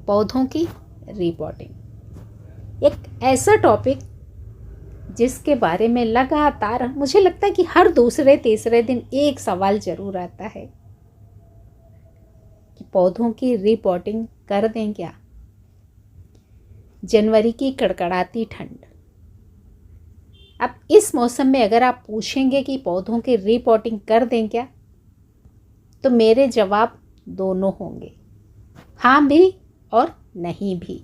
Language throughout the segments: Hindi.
पौधों की रिपोर्टिंग एक ऐसा टॉपिक जिसके बारे में लगातार मुझे लगता है कि हर दूसरे तीसरे दिन एक सवाल जरूर आता है कि पौधों की रिपोर्टिंग कर दें क्या। जनवरी की कड़कड़ाती ठंड, अब इस मौसम में अगर आप पूछेंगे कि पौधों की रिपोर्टिंग कर दें क्या, तो मेरे जवाब दोनों होंगे, हाँ भी और नहीं भी।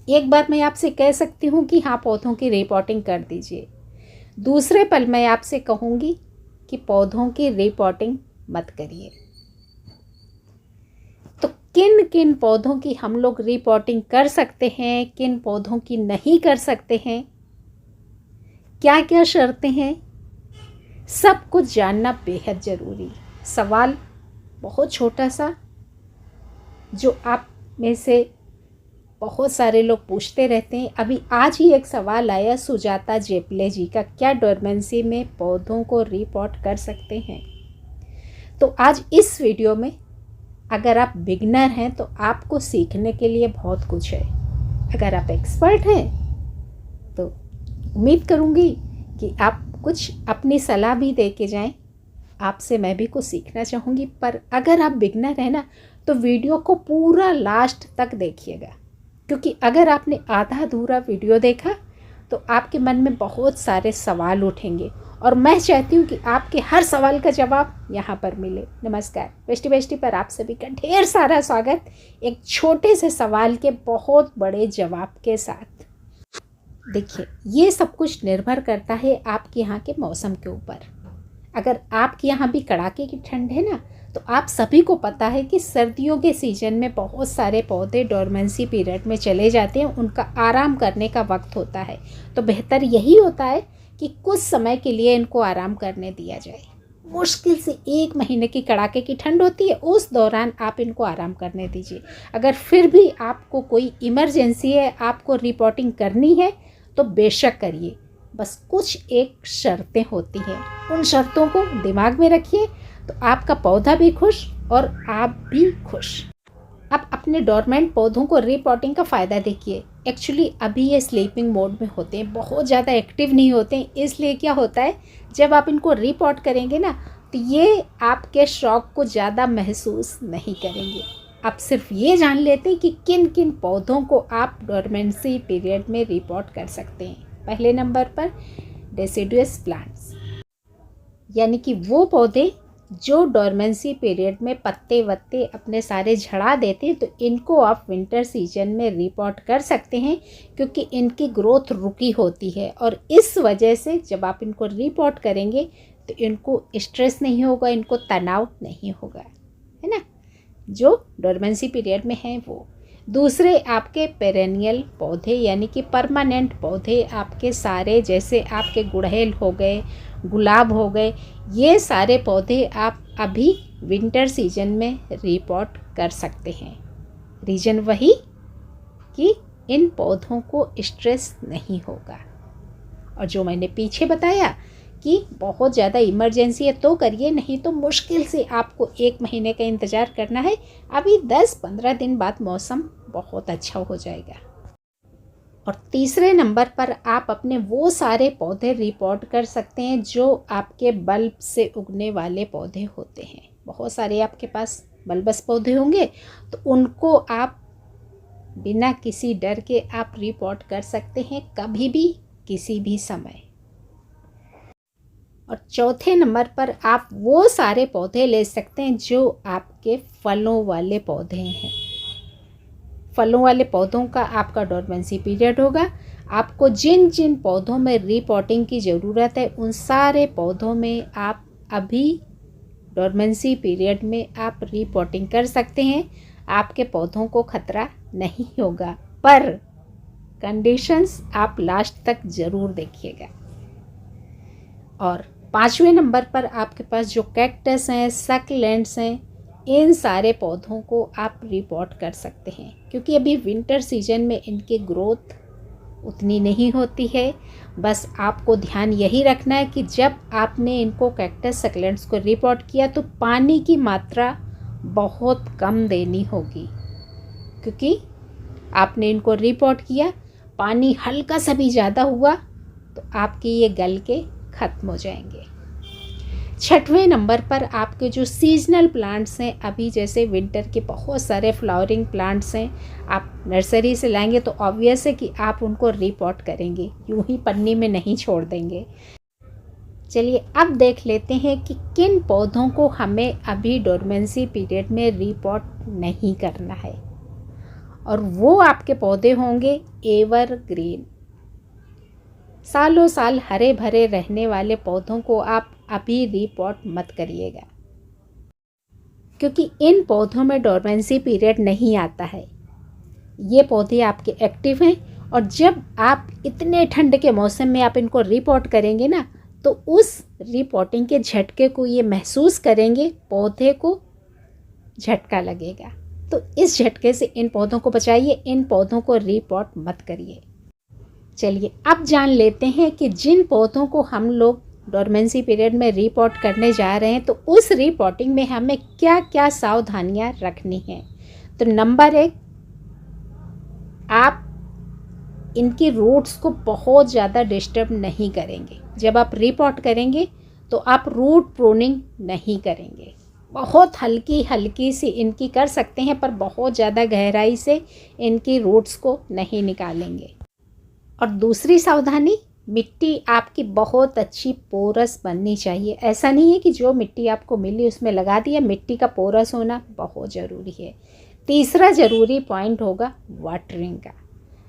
एक बार मैं आपसे कह सकती हूँ कि हाँ पौधों की रिपोर्टिंग कर दीजिए, दूसरे पल मैं आपसे कहूँगी कि पौधों की रिपोर्टिंग मत करिए। तो किन किन पौधों की हम लोग रिपोर्टिंग कर सकते हैं, किन पौधों की नहीं कर सकते हैं, क्या क्या शर्तें हैं, सब कुछ जानना बेहद ज़रूरी। सवाल बहुत छोटा सा जो आप में से बहुत सारे लोग पूछते रहते हैं। अभी आज ही एक सवाल आया सुजाता जेपले जी का, क्या डोरमेंसी में पौधों को रिपोर्ट कर सकते हैं। तो आज इस वीडियो में अगर आप बिगनर हैं तो आपको सीखने के लिए बहुत कुछ है। अगर आप एक्सपर्ट हैं तो उम्मीद करूँगी कि आप कुछ अपनी सलाह भी दे के जाएँ, आपसे मैं भी कुछ सीखना चाहूँगी। पर अगर आप बिगनर हैं ना तो वीडियो को पूरा लास्ट तक देखिएगा, क्योंकि अगर आपने आधा अधूरा वीडियो देखा तो आपके मन में बहुत सारे सवाल उठेंगे और मैं चाहती हूँ कि आपके हर सवाल का जवाब यहाँ पर मिले। नमस्कार, बेस्टी बेस्टी पर आप सभी का ढेर सारा स्वागत एक छोटे से सवाल के बहुत बड़े जवाब के साथ। देखिए, ये सब कुछ निर्भर करता है आपके यहाँ के मौसम के ऊपर। अगर आपके यहाँ भी कड़ाके की ठंड है ना, तो आप सभी को पता है कि सर्दियों के सीजन में बहुत सारे पौधे डोरमेंसी पीरियड में चले जाते हैं, उनका आराम करने का वक्त होता है। तो बेहतर यही होता है कि कुछ समय के लिए इनको आराम करने दिया जाए। मुश्किल से 1 महीने की कड़ाके की ठंड होती है, उस दौरान आप इनको आराम करने दीजिए। अगर फिर भी आपको कोई इमरजेंसी है, आपको रिपोर्टिंग करनी है, तो बेशक करिए। बस कुछ एक शर्तें होती हैं, उन शर्तों को दिमाग में रखिए तो आपका पौधा भी खुश और आप भी खुश। अब अपने डोरमेंट पौधों को रिपोर्टिंग का फ़ायदा देखिए। एक्चुअली अभी ये स्लीपिंग मोड में होते हैं, बहुत ज़्यादा एक्टिव नहीं होते हैं, इसलिए क्या होता है जब आप इनको रिपोर्ट करेंगे ना तो ये आपके शौक को ज़्यादा महसूस नहीं करेंगे। आप सिर्फ ये जान लेते हैं कि किन किन पौधों को आप डोरमेंसी पीरियड में रिपोर्ट कर सकते हैं। पहले नंबर पर डेसिडुअस प्लांट्स, यानी कि वो पौधे जो डोरमेंसी पीरियड में पत्ते वत्ते अपने सारे झड़ा देते हैं, तो इनको आप विंटर सीजन में रिपोर्ट कर सकते हैं, क्योंकि इनकी ग्रोथ रुकी होती है और इस वजह से जब आप इनको रिपोर्ट करेंगे तो इनको स्ट्रेस नहीं होगा, इनको तनाव नहीं होगा, है ना, जो डोरमेंसी पीरियड में हैं वो। दूसरे आपके पेरेनियल पौधे, यानी कि परमानेंट पौधे आपके सारे, जैसे आपके गुड़हल हो गए, गुलाब हो गए, ये सारे पौधे आप अभी विंटर सीजन में रिपोर्ट कर सकते हैं। रीज़न वही कि इन पौधों को स्ट्रेस नहीं होगा। और जो मैंने पीछे बताया कि बहुत ज़्यादा इमरजेंसी है तो करिए, नहीं तो मुश्किल से आपको 1 महीने का इंतज़ार करना है। अभी 10-15 दिन बाद मौसम बहुत अच्छा हो जाएगा। और तीसरे नंबर पर आप अपने वो सारे पौधे रिपोर्ट कर सकते हैं जो आपके बल्ब से उगने वाले पौधे होते हैं। बहुत सारे आपके पास बल्बस पौधे होंगे, तो उनको आप बिना किसी डर के आप रिपोर्ट कर सकते हैं, कभी भी किसी भी समय। और चौथे नंबर पर आप वो सारे पौधे ले सकते हैं जो आपके फलों वाले पौधे हैं। फलों वाले पौधों का आपका डोरमेंसी पीरियड होगा। आपको जिन जिन पौधों में रिपोर्टिंग की ज़रूरत है, उन सारे पौधों में आप अभी डोरमेंसी पीरियड में आप रिपोर्टिंग कर सकते हैं। आपके पौधों को खतरा नहीं होगा, पर कंडीशंस आप लास्ट तक ज़रूर देखिएगा। और 5वें नंबर पर आपके पास जो कैक्टस हैं, सक्लेंट्स हैं, इन सारे पौधों को आप रिपोर्ट कर सकते हैं, क्योंकि अभी विंटर सीजन में इनकी ग्रोथ उतनी नहीं होती है। बस आपको ध्यान यही रखना है कि जब आपने इनको कैक्टस सक्लेंट्स को रिपोर्ट किया तो पानी की मात्रा बहुत कम देनी होगी, क्योंकि आपने इनको रिपोर्ट किया, पानी हल्का सा भी ज़्यादा हुआ तो आपके ये गल के ख़त्म हो जाएंगे। 6वें नंबर पर आपके जो सीजनल प्लांट्स हैं, अभी जैसे विंटर के बहुत सारे फ्लावरिंग प्लांट्स हैं, आप नर्सरी से लाएंगे तो ऑब्वियस है कि आप उनको रिपोर्ट करेंगे, यूं ही पन्नी में नहीं छोड़ देंगे। चलिए अब देख लेते हैं कि किन पौधों को हमें अभी डोरमेंसी पीरियड में रिपोर्ट नहीं करना है, और वो आपके पौधे होंगे एवरग्रीन। सालों साल हरे भरे रहने वाले पौधों को आप अभी रिपोर्ट मत करिएगा, क्योंकि इन पौधों में डोरमेंसी पीरियड नहीं आता है। ये पौधे आपके एक्टिव हैं, और जब आप इतने ठंड के मौसम में आप इनको रिपोर्ट करेंगे ना, तो उस रिपोर्टिंग के झटके को ये महसूस करेंगे, पौधे को झटका लगेगा। तो इस झटके से इन पौधों को बचाइए, इन पौधों को रिपोर्ट मत करिए। चलिए अब जान लेते हैं कि जिन पौधों को हम लोग डोरमेंसी पीरियड में रिपोर्ट करने जा रहे हैं, तो उस रिपोर्टिंग में हमें क्या क्या सावधानियां रखनी हैं। तो नंबर 1, आप इनकी रूट्स को बहुत ज़्यादा डिस्टर्ब नहीं करेंगे। जब आप रिपोर्ट करेंगे तो आप रूट प्रूनिंग नहीं करेंगे, बहुत हल्की हल्की सी इनकी कर सकते हैं, पर बहुत ज़्यादा गहराई से इनकी रूट्स को नहीं निकालेंगे। और दूसरी सावधानी, मिट्टी आपकी बहुत अच्छी पोरस बननी चाहिए। ऐसा नहीं है कि जो मिट्टी आपको मिली उसमें लगा दिया, मिट्टी का पोरस होना बहुत ज़रूरी है। तीसरा ज़रूरी पॉइंट होगा वाटरिंग का।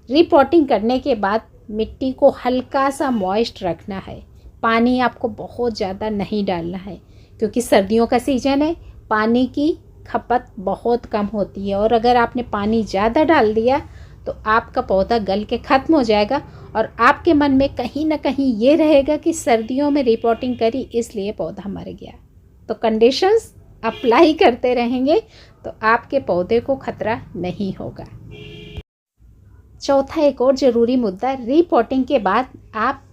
रिपोर्टिंग करने के बाद मिट्टी को हल्का सा मॉइस्ट रखना है, पानी आपको बहुत ज़्यादा नहीं डालना है, क्योंकि सर्दियों का सीज़न है, पानी की खपत बहुत कम होती है, और अगर आपने पानी ज़्यादा डाल दिया तो आपका पौधा गल के ख़त्म हो जाएगा, और आपके मन में कहीं ना कहीं ये रहेगा कि सर्दियों में रिपोर्टिंग करी इसलिए पौधा मर गया। तो कंडीशंस अप्लाई करते रहेंगे तो आपके पौधे को खतरा नहीं होगा। चौथा एक और ज़रूरी मुद्दा, रिपोर्टिंग के बाद आप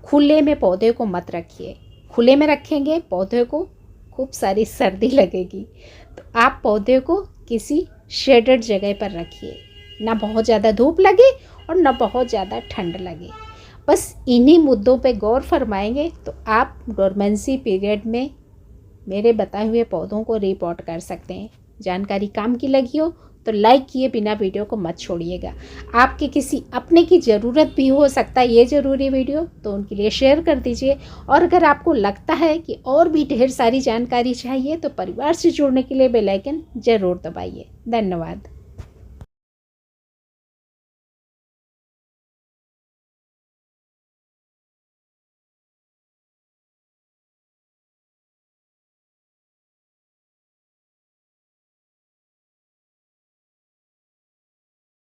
खुले में पौधे को मत रखिए। खुले में रखेंगे पौधे को खूब सारी सर्दी लगेगी, तो आप पौधे को किसी शेडेड जगह पर रखिए, ना बहुत ज़्यादा धूप लगे और ना बहुत ज़्यादा ठंड लगे। बस इन्हीं मुद्दों पे गौर फरमाएंगे तो आप डोरमेंसी पीरियड में मेरे बताए हुए पौधों को रिपोर्ट कर सकते हैं। जानकारी काम की लगी हो तो लाइक किए बिना वीडियो को मत छोड़िएगा। आपके किसी अपने की ज़रूरत भी हो सकता है ये ज़रूरी वीडियो, तो उनके लिए शेयर कर दीजिए। और अगर आपको लगता है कि और भी ढेर सारी जानकारी चाहिए तो परिवार से जुड़ने के लिए बेल आइकन ज़रूर दबाइए। धन्यवाद।